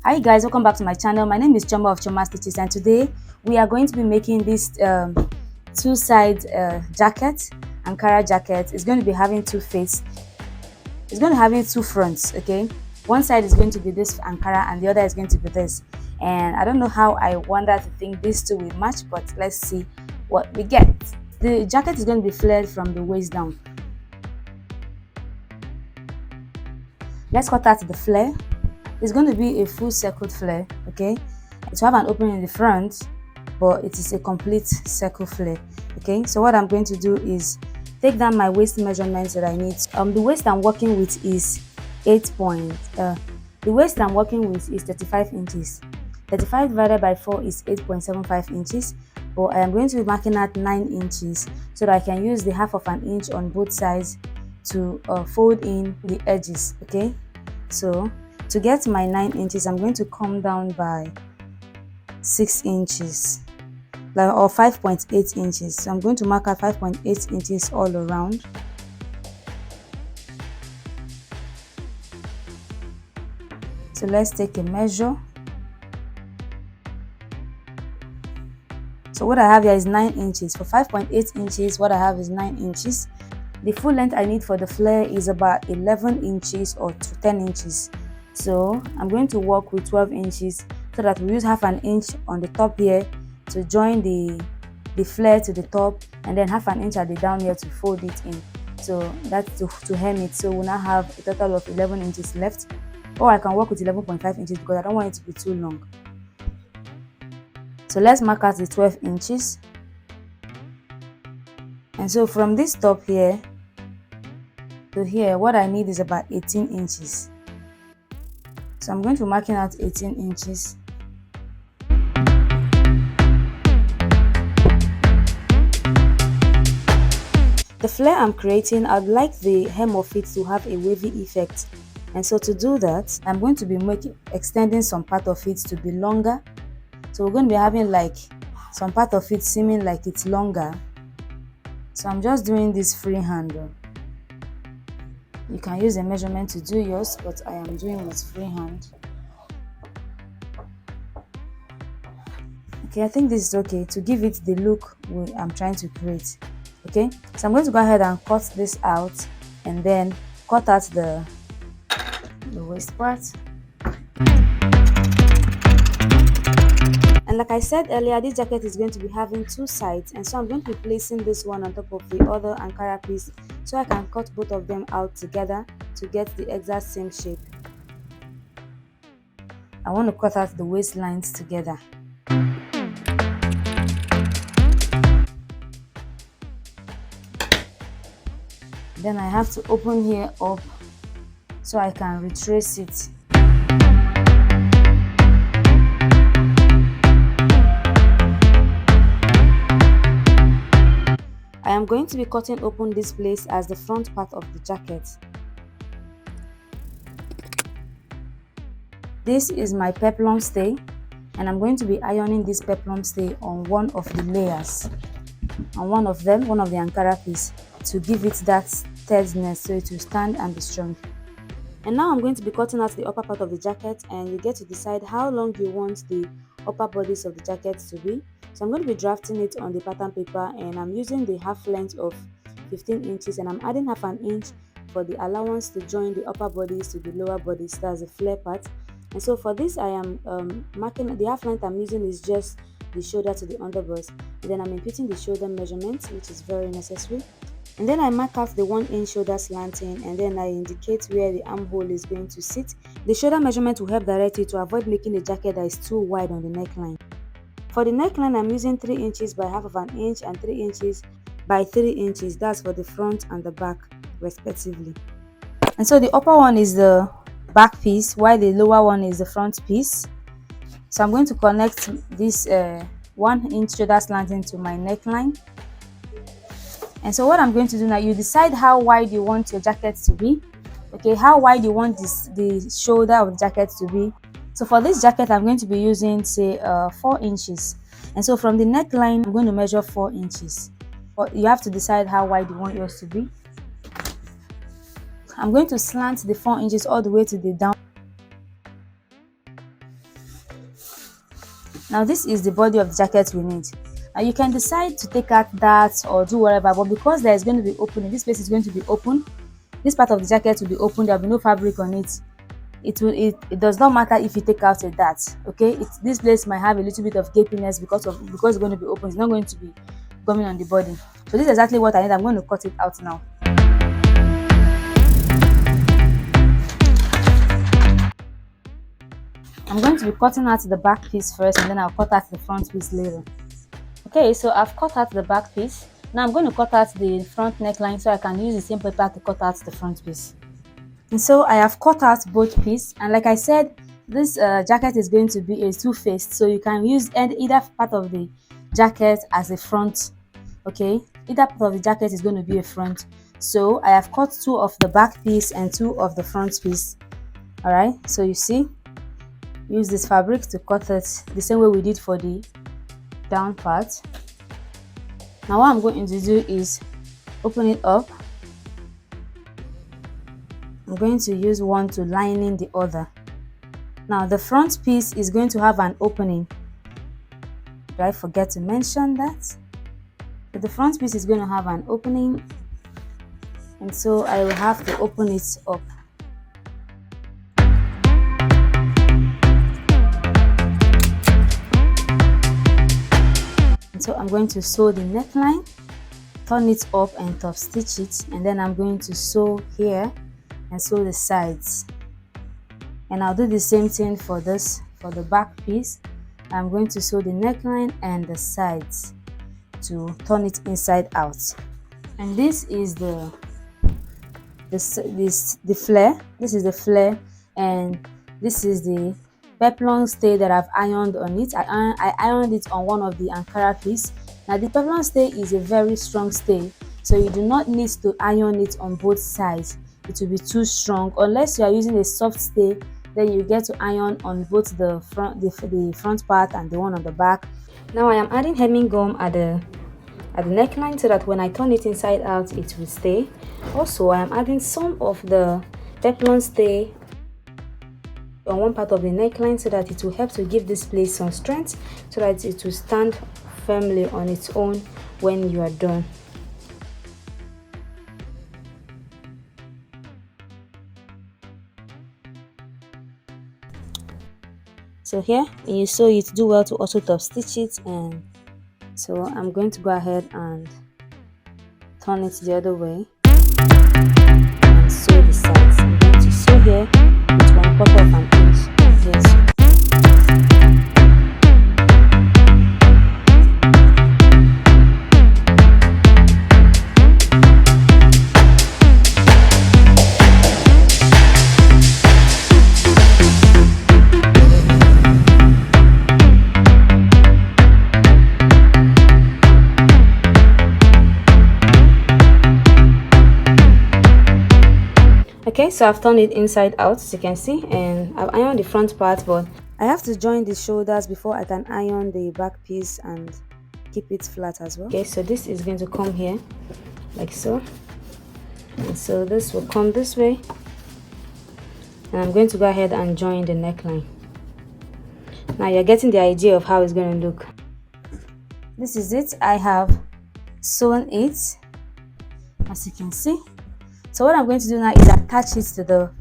Hi guys, welcome back to my channel. My name is Choma of Choma Stitches, and today we are going to be making this two-side jacket, Ankara jacket. It's going to be having two faces. It's going to have two fronts, okay? One side is going to be this Ankara and the other is going to be this. And I don't know how I wonder to think these two will match, but let's see what we get. The jacket is going to be flared from the waist down. Let's cut out the flare. It's going to be a full circled flare, okay? It will have an opening in the front, but it is a complete circle flare, okay? So what I'm going to do is take down my waist measurements that I need. The waist I'm working with is 35 inches. 35 divided by 4 is 8.75 inches, but I am going to be marking out 9 inches so that I can use the half of an inch on both sides to fold in the edges, okay? So to get my 9 inches, I'm going to come down by 6 inches, or 5.8 inches. So I'm going to mark out 5.8 inches all around. So let's take a measure. So what I have here is 9 inches. For 5.8 inches, what I have is 9 inches. The full length I need for the flare is about 11 inches or 10 inches. So I'm going to work with 12 inches so that we use half an inch on the top here to join the flare to the top, and then half an inch at the down here to fold it in. So that's to hem it. So we'll now have a total of 11 inches left, or I can work with 11.5 inches because I don't want it to be too long. So let's mark out the 12 inches. And so from this top here to here, what I need is about 18 inches. So I'm going to mark out 18 inches. The flare I'm creating, I'd like the hem of it to have a wavy effect. And so to do that, I'm going to be extending some part of it to be longer. So we're going to be having like some part of it seeming like it's longer. So I'm just doing this freehand. You can use a measurement to do yours, but I am doing with freehand. Okay, I think this is okay to give it the look I'm trying to create. Okay, so I'm going to go ahead and cut this out and then cut out the waist part. And like I said earlier, this jacket is going to be having two sides, and so I'm going to be placing this one on top of the other Ankara piece so I can cut both of them out together to get the exact same shape. I want to cut out the waistlines together. Then I have to open here up so I can retrace it. I am going to be cutting open this place as the front part of the jacket. This is my peplum stay, and I'm going to be ironing this peplum stay on one of the layers, on one of the Ankara piece, to give it that steadiness so it will stand and be strong. And now I'm going to be cutting out the upper part of the jacket, and you get to decide how long you want the upper bodice of the jacket to be. So I'm going to be drafting it on the pattern paper, and I'm using the half length of 15 inches, and I'm adding half an inch for the allowance to join the upper bodice to the lower bodice, that's the flare part. And so for this, I am marking the half length I'm using is just the shoulder to the underbust, and then I'm imputing the shoulder measurement, which is very necessary. And then I mark out the 1 inch shoulder slanting, and then I indicate where the armhole is going to sit. The shoulder measurement will help direct you to avoid making a jacket that is too wide on the neckline. For the neckline, I'm using 3 inches by half of an inch and 3 inches by 3 inches. That's for the front and the back respectively. And so the upper one is the back piece, while the lower one is the front piece. So I'm going to connect this 1 inch shoulder slanting to my neckline. And so what I'm going to do now, you decide how wide you want your jacket to be. Okay, how wide you want the shoulder of the jacket to be. So for this jacket, I'm going to be using, say, 4 inches. And so from the neckline, I'm going to measure 4 inches. But you have to decide how wide you want yours to be. I'm going to slant the 4 inches all the way to the down. Now this is the body of the jacket we need. Now you can decide to take out that or do whatever, but because there is going to be opening, this place is going to be open, this part of the jacket will be open, there will be no fabric on it. It does not matter if you take out a dart, okay? This place might have a little bit of gapiness because it's going to be open. It's not going to be coming on the body. So this is exactly what I need. I'm going to cut it out now. I'm going to be cutting out the back piece first, and then I'll cut out the front piece later. Okay, so I've cut out the back piece. Now I'm going to cut out the front neckline so I can use the same paper to cut out the front piece. And so I have cut out both pieces, and like I said, this jacket is going to be a two-faced, so you can use either part of the jacket as a front. Okay, either part of the jacket is going to be a front. So I have cut 2 of the back piece and 2 of the front piece. All right, so you see, use this fabric to cut it the same way we did for the down part. Now what I'm going to do is open it up. I'm going to use one to line in the other. Now the front piece is going to have an opening. Did I forget to mention that? But the front piece is going to have an opening, and so I will have to open it up. And so I'm going to sew the neckline, turn it up and top stitch it, and then I'm going to sew here and sew the sides. And I'll do the same thing for the back piece. I'm going to sew the neckline and the sides to turn it inside out. And this is the flare. This is the flare, and this is the peplum stay that I've ironed on it. I ironed it on one of the Ankara piece. Now the peplum stay is a very strong stay, so you do not need to iron it on both sides. It will be too strong unless you are using a soft stay. Then you get to iron on both the front part and the one on the back. Now I am adding hemming gum at the neckline so that when I turn it inside out, it will stay. Also, I am adding some of the peplum stay on one part of the neckline so that it will help to give this place some strength, so that it will stand firmly on its own when you are done. So here, when you sew it, do well to also top stitch it. And so I'm going to go ahead and turn it the other way and sew the sides. I'm going to sew here with 1/4 of an inch and here sew. Okay, so I've turned it inside out, as you can see, and I've ironed the front part, but I have to join the shoulders before I can iron the back piece and keep it flat as well. Okay, so this is going to come here like so, and so this will come this way, and I'm going to go ahead and join the neckline. Now you're getting the idea of how it's going to look. This is it. I have sewn it, as you can see. So what I'm going to do now is attach it to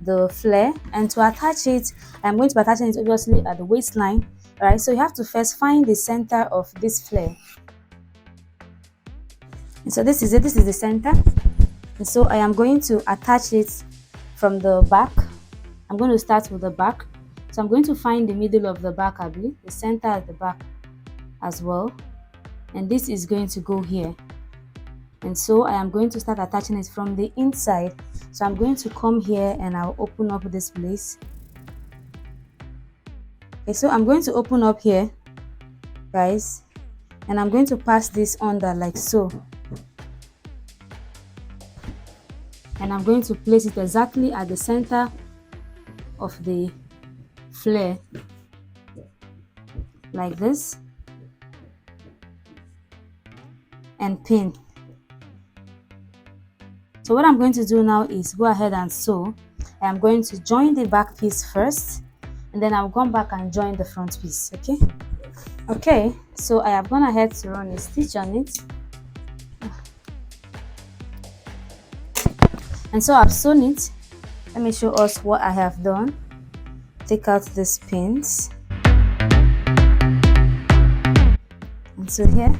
the flare, and to attach it, I'm going to be attaching it obviously at the waistline. All right, so you have to first find the center of this flare. And so this is it. This is the center, and so I am going to attach it from the back. I'm going to start with the back, so I'm going to find the middle of the back, I believe, the center at the back as well, and this is going to go here. And so I am going to start attaching it from the inside. So I'm going to come here and I'll open up this place. Okay, so I'm going to open up here, guys, and I'm going to pass this under like so. And I'm going to place it exactly at the center of the flare, like this, and pin. So what I'm going to do now is go ahead and sew. I'm going to join the back piece first, and then I'll come back and join the front piece. Okay, so I have gone ahead to run a stitch on it, and so I've sewn it. Let me show us what I have done. Take out these pins, and so here,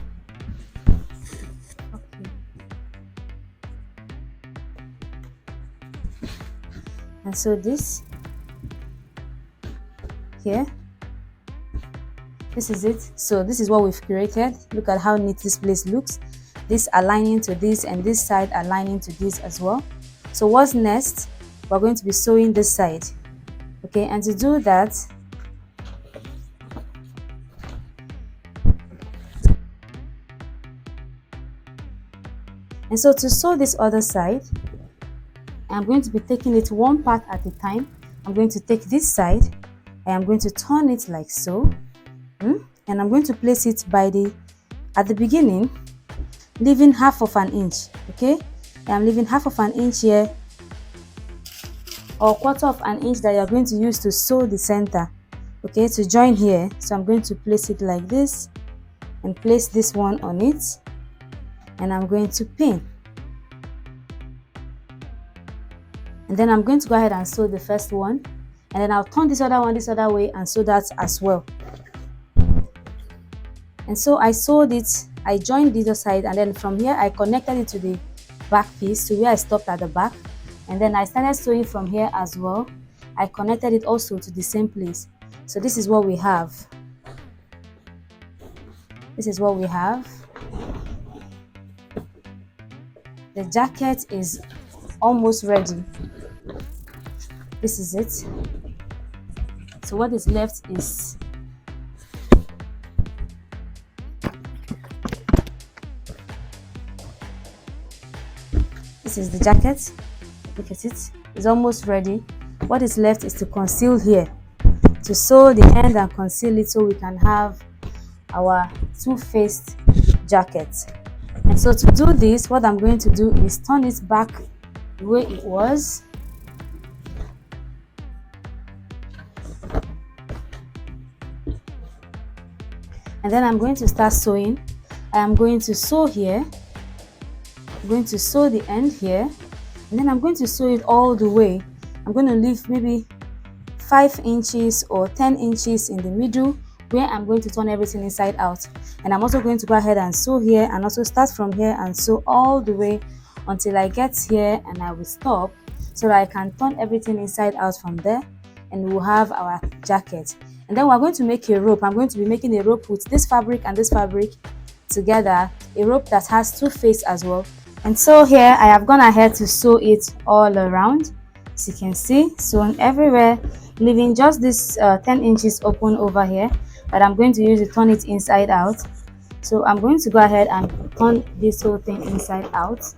and so this here, this is it. So this is what we've created. Look at how neat this place looks, this aligning to this and this side aligning to this as well. So what's next? We're going to be sewing this side. Okay, and to do that, and so to sew this other side, I'm going to be taking it one part at a time. I'm going to take this side, and I'm going to turn it like so, and I'm going to place it at the beginning, leaving half of an inch. Okay, I'm leaving half of an inch here, or quarter of an inch that you're going to use to sew the center, okay, to join here. So I'm going to place it like this and place this one on it, and I'm going to pin, and then I'm going to go ahead and sew the first one, and then I'll turn this other one this other way and sew that as well. And so I sewed it, I joined the other side, and then from here I connected it to the back piece, to where I stopped at the back, and then I started sewing from here as well. I connected it also to the same place. So this is what we have. This is what we have. The jacket is almost ready. This is it. So what is left is this is the jacket. Look at it. It's almost ready. What is left is to conceal here, to sew the end and conceal it, so we can have our two-faced jacket. And so to do this, what I'm going to do is turn it back the way it was. And then I'm going to start sewing. I am going to sew here. I'm going to sew the end here, and then I'm going to sew it all the way. I'm going to leave maybe 5 inches or 10 inches in the middle, where I'm going to turn everything inside out. And I'm also going to go ahead and sew here, and also start from here and sew all the way until I get here, and I will stop so that I can turn everything inside out from there, and we'll have our jacket. And then we're going to make a rope. I'm going to be making a rope with this fabric and this fabric together, a rope that has two faces as well. And so here I have gone ahead to sew it all around, as you can see, sewn everywhere, leaving just this 10 inches open over here that I'm going to use to turn it inside out. So I'm going to go ahead and turn this whole thing inside out.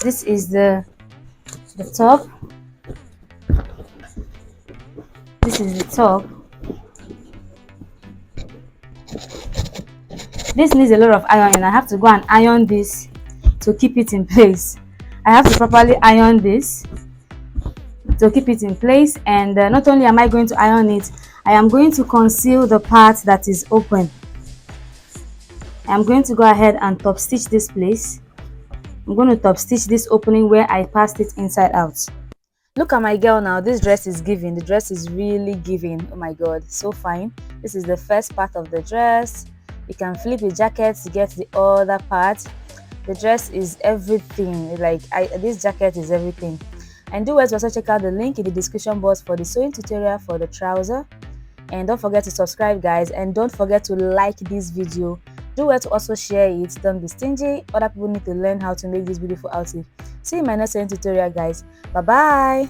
This is the top. This is the top. This needs a lot of ironing. I have to go and iron this to keep it in place. I have to properly iron this to keep it in place, and not only am I going to iron it, I am going to conceal the part that is open. I'm going to go ahead and top stitch this place. I'm going to top stitch this opening where I passed it inside out. Look at my girl now. This dress is giving. The dress is really giving. Oh my god, so fine. This is the first part of the dress. You can flip the jacket to get the other part. The dress is everything. This jacket is everything. And do well to also check out the link in the description box for the sewing tutorial for the trouser. And don't forget to subscribe, guys, and don't forget to like this video. Do well to also share it. Don't be stingy. Other people need to learn how to make this beautiful outfit. See you in my next sewing tutorial, guys. Bye bye.